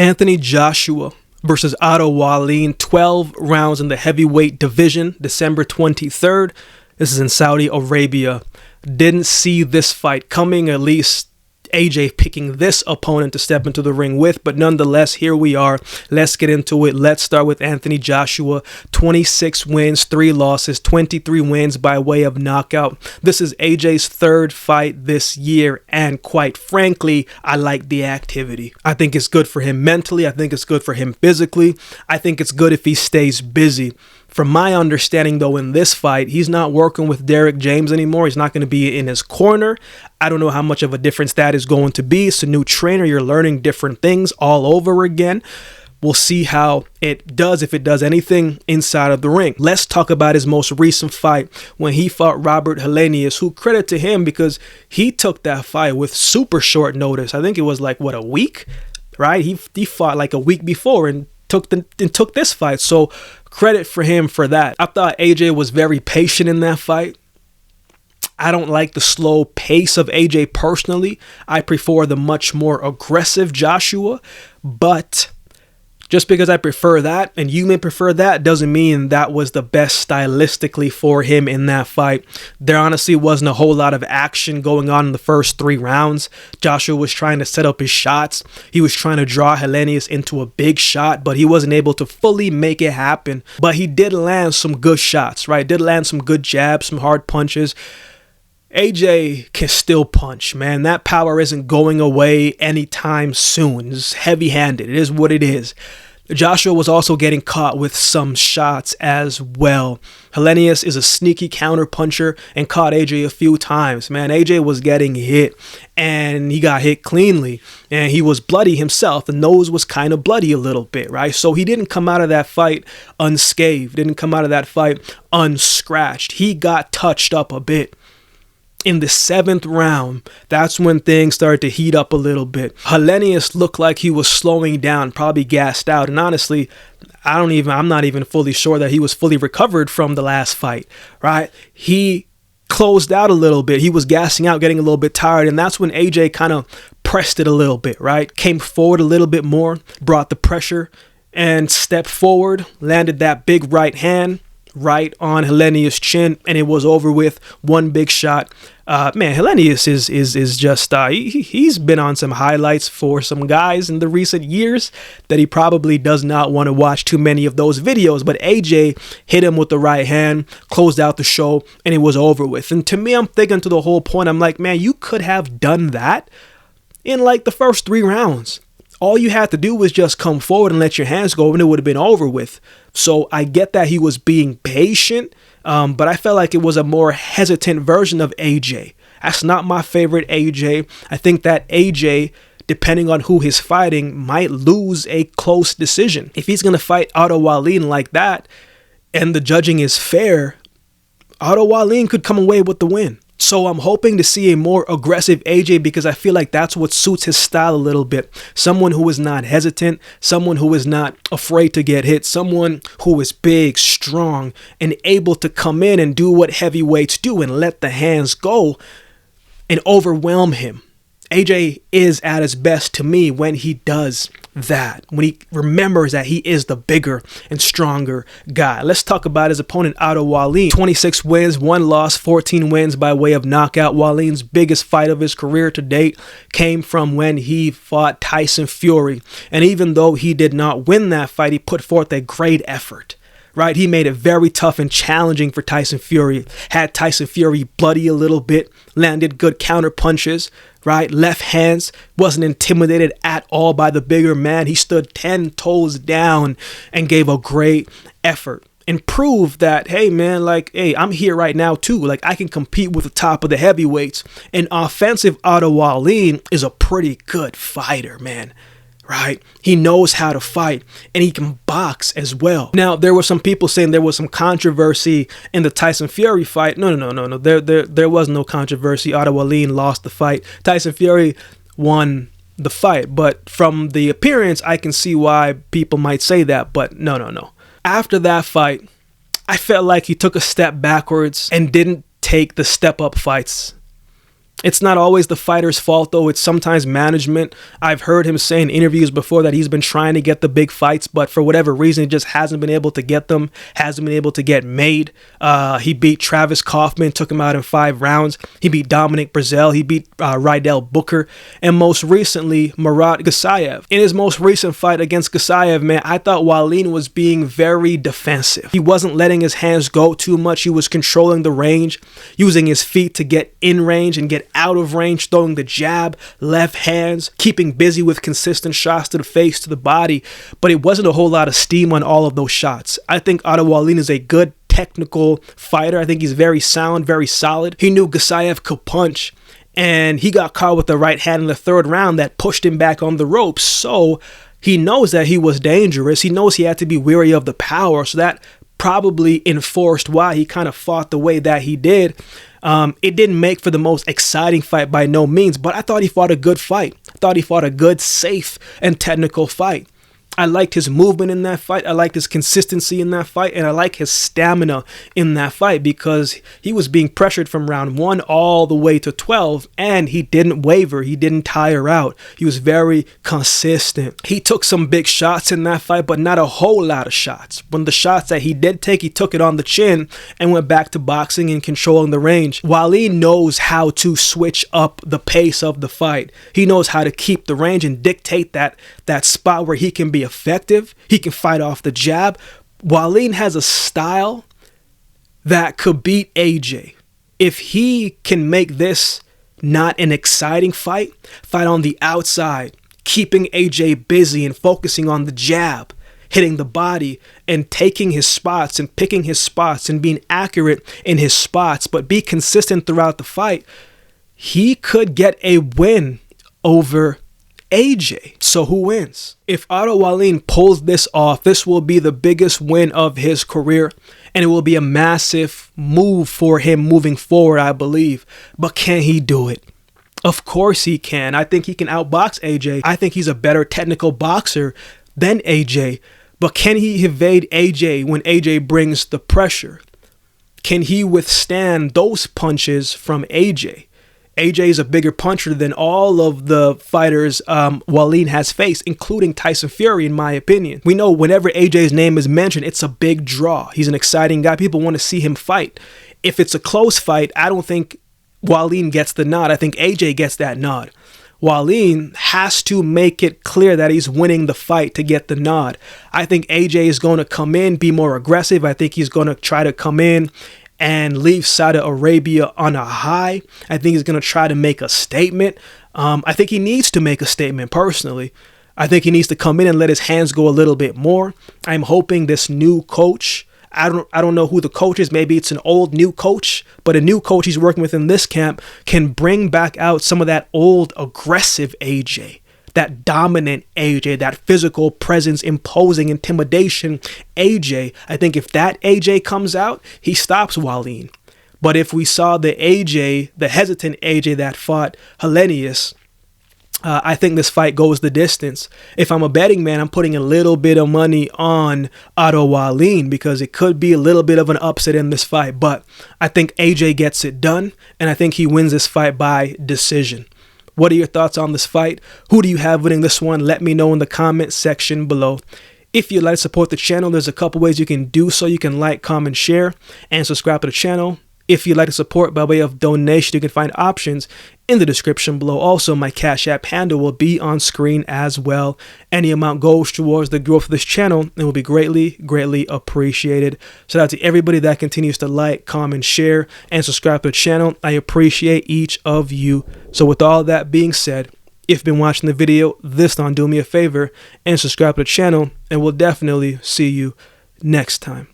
Anthony Joshua versus Otto Wallin, 12 rounds in the heavyweight division, December 23rd. This is in Saudi Arabia. Didn't see this fight coming, at least AJ picking this opponent to step into the ring with, but nonetheless, here we are. Let's get into it. Let's start with Anthony Joshua. 26 wins, 3 losses, 23 wins by way of knockout. This is AJ's 3rd fight this year, and quite frankly, I like the activity. I think it's good for him mentally. I think it's good for him physically. I think it's good if he stays busy. From my understanding, though, in this fight, he's not working with Derek James anymore. He's not going to be in his corner. I don't know how much of a difference that is going to be. It's a new trainer. You're learning different things all over again. We'll see how it does, if it does anything inside of the ring. Let's talk about his most recent fight when he fought Robert Helenius, who, credit to him, because he took that fight with super short notice. I think it was like, what, a week? Right? He fought like a week before and took this fight. So credit for him for that. I thought AJ was very patient in that fight. I don't like the slow pace of AJ personally. I prefer the much more aggressive Joshua, but just because I prefer that and you may prefer that doesn't mean that was the best stylistically for him in that fight. There honestly wasn't a whole lot of action going on in the first 3 rounds. Joshua was trying to set up his shots. He was trying to draw Helenius into a big shot, but he wasn't able to fully make it happen. But he did land some good shots, right? Did land some good jabs, some hard punches. AJ can still punch, man. That power isn't going away anytime soon. It's heavy-handed. It is what it is. Joshua was also getting caught with some shots as well. Helenius is a sneaky counter puncher and caught AJ a few times. Man, AJ was getting hit, and he got hit cleanly, and he was bloody himself. The nose was kind of bloody a little bit, right? So he didn't come out of that fight unscathed, didn't come out of that fight unscratched. He got touched up a bit. In the 7th round, that's when things started to heat up a little bit. Helenius looked like he was slowing down, probably gassed out. And honestly, I'm not even fully sure that he was fully recovered from the last fight, right? He closed out a little bit. He was gassing out, getting a little bit tired. And that's when AJ kind of pressed it a little bit, right? Came forward a little bit more, brought the pressure and stepped forward, landed that big right hand right on Helenius' chin, and it was over with. One big shot. Man, Helenius is just he's been on some highlights for some guys in the recent years that he probably does not want to watch too many of those videos. But AJ hit him with the right hand, closed out the show, and it was over with. And to me, I'm thinking to the whole point, I'm like, man, you could have done that in like the first 3 rounds. All you had to do was just come forward and let your hands go, and it would have been over with. So I get that he was being patient, but I felt like it was a more hesitant version of AJ. That's not my favorite AJ. I think that AJ, depending on who he's fighting, might lose a close decision. If he's going to fight Otto Wallin like that, and the judging is fair, Otto Wallin could come away with the win. So I'm hoping to see a more aggressive AJ because I feel like that's what suits his style a little bit. Someone who is not hesitant, someone who is not afraid to get hit, someone who is big, strong, and able to come in and do what heavyweights do and let the hands go and overwhelm him. AJ is at his best to me when he does that, when he remembers that he is the bigger and stronger guy. Let's talk about his opponent, Otto Wallin. 26 wins, 1 loss, 14 wins by way of knockout. Wallin's biggest fight of his career to date came from when he fought Tyson Fury. And even though he did not win that fight, he put forth a great effort. Right, he made it very tough and challenging for Tyson Fury. Had Tyson Fury bloody a little bit, landed good counter punches, right? Left hands, wasn't intimidated at all by the bigger man. He stood 10 toes down and gave a great effort and proved that, hey man, like, hey, I'm here right now too. Like, I can compete with the top of the heavyweights. An offensive Otto Wallin is a pretty good fighter, man. Right? He knows how to fight, and he can box as well. Now, there were some people saying there was some controversy in the Tyson Fury fight. No. There was no controversy. Otto Wallin lost the fight. Tyson Fury won the fight. But from the appearance, I can see why people might say that. But no. After that fight, I felt like he took a step backwards and didn't take the step-up fights It's not always the fighter's fault, though. It's sometimes management. I've heard him say in interviews before that he's been trying to get the big fights, but for whatever reason, he just hasn't been able to get them, hasn't been able to get made. He beat Travis Kaufman, took him out in 5 rounds. He beat Dominic Breazeale. He beat Rydell Booker. And most recently, Murat Gasayev. In his most recent fight against Gasayev, man, I thought Wallin was being very defensive. He wasn't letting his hands go too much. He was controlling the range, using his feet to get in range and get out of range, throwing the jab, left hands, keeping busy with consistent shots to the face, to the body, but it wasn't a whole lot of steam on all of those shots. I think Otto Wallin is a good technical fighter. I think he's very sound, very solid. He knew Gasayev could punch, and he got caught with the right hand in the 3rd round that pushed him back on the ropes. So he knows that he was dangerous. He knows he had to be wary of the power, so that probably enforced why he kind of fought the way that he did. It didn't make for the most exciting fight by no means, but I thought he fought a good fight. I thought he fought a good, safe, and technical fight. I liked his movement in that fight. I liked his consistency in that fight. And I like his stamina in that fight because he was being pressured from round 1 all the way to 12. And he didn't waver. He didn't tire out. He was very consistent. He took some big shots in that fight, but not a whole lot of shots. When the shots that he did take, he took it on the chin and went back to boxing and controlling the range. Wallin knows how to switch up the pace of the fight. He knows how to keep the range and dictate that spot where he can be effective. He can fight off the jab. Wallin has a style that could beat AJ. If he can make this not an exciting fight on the outside, keeping AJ busy and focusing on the jab, hitting the body and taking his spots and picking his spots and being accurate in his spots, but be consistent throughout the fight, he could get a win over AJ. So who wins? If Otto Wallin pulls this off, this will be the biggest win of his career, and it will be a massive move for him moving forward, I believe. But can he do it? Of course he can. I think he can outbox AJ. I think he's a better technical boxer than AJ. But can he evade AJ when AJ brings the pressure? Can he withstand those punches from AJ? AJ is a bigger puncher than all of the fighters Wallin has faced, including Tyson Fury, in my opinion. We know whenever AJ's name is mentioned, it's a big draw. He's an exciting guy. People want to see him fight. If it's a close fight, I don't think Wallin gets the nod. I think AJ gets that nod. Wallin has to make it clear that he's winning the fight to get the nod. I think AJ is going to come in, be more aggressive. I think he's going to try to come in and leave Saudi Arabia on a high. I think he's going to try to make a statement. I think he needs to make a statement personally. I think he needs to come in and let his hands go a little bit more. I'm hoping this new coach, I don't know who the coach is. Maybe it's an old new coach, but a new coach he's working with in this camp can bring back out some of that old aggressive AJ. That dominant AJ, that physical presence, imposing intimidation AJ. I think if that AJ comes out, he stops Wallin. But if we saw the AJ, the hesitant AJ that fought Helenius, I think this fight goes the distance. If I'm a betting man, I'm putting a little bit of money on Otto Wallin because it could be a little bit of an upset in this fight. But I think AJ gets it done, and I think he wins this fight by decision. What are your thoughts on this fight? Who do you have winning this one? Let me know in the comment section below. If you'd like to support the channel, there's a couple ways you can do so. You can like, comment, share, and subscribe to the channel. If you'd like to support by way of donation, you can find options in the description below. Also, my Cash App handle will be on screen as well. Any amount goes towards the growth of this channel and will be greatly, greatly appreciated. Shout out to everybody that continues to like, comment, share, and subscribe to the channel. I appreciate each of you. So with all that being said, if you've been watching the video this time, do me a favor and subscribe to the channel, and we'll definitely see you next time.